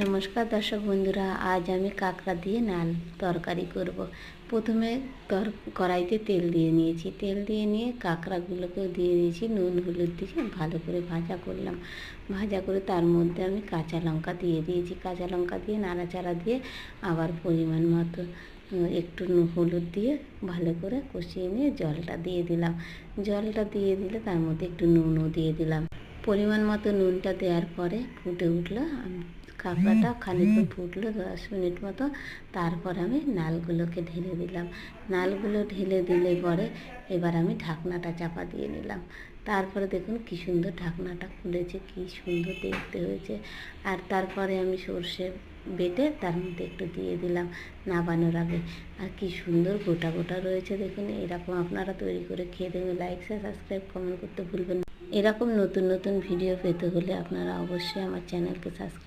নমস্কার দর্শক বন্ধুরা, আজ আমি কাঁকড়া দিয়ে নাল তরকারি করব। প্রথমে কড়াইতে তেল দিয়ে নিয়েছি, তেল দিয়ে নিয়ে কাঁকড়াগুলোকেও দিয়ে দিয়েছি, নুন হলুদ দিয়ে ভালো করে ভাজা করলাম। ভাজা করে তার মধ্যে আমি কাঁচা লঙ্কা দিয়ে দিয়েছি, কাঁচা লঙ্কা দিয়ে নাড়াচাড়া দিয়ে আবার পরিমাণ মতো একটু হলুদ দিয়ে ভালো করে কষিয়ে নিয়ে জলটা দিয়ে দিলাম। জলটা দিয়ে দিলে তার মধ্যে একটু নুনও দিয়ে দিলাম। পরিমাণ মতো নুনটা দেওয়ার পরে ফুটে উঠলো, কাঁকড়াটা খানিকক্ষণ ফুটলো 10 মিনিট মতো। তারপর আমি নালগুলোকে ঢেলে দিলাম। নালগুলো ঢেলে দিলে পরে এবার আমি ঢাকনাটা চাপা দিয়ে নিলাম। তারপরে দেখুন কী সুন্দর ঢাকনাটা খুলেছে, কী সুন্দর দেখতে হয়েছে। আর তারপরে আমি সর্ষে বেটে তার মধ্যে একটু দিয়ে দিলাম নাবানোর আগে। আর কী সুন্দর গোটা গোটা রয়েছে দেখুন। এরকম আপনারা তৈরি করে খেয়ে দেবেন। লাইক শেয়ার সাবস্ক্রাইব কমেন্ট করতে ভুলবেন না। এরকম নতুন নতুন ভিডিও পেতে হলে আপনারা অবশ্যই আমার চ্যানেলকে সাবস্ক্রাইব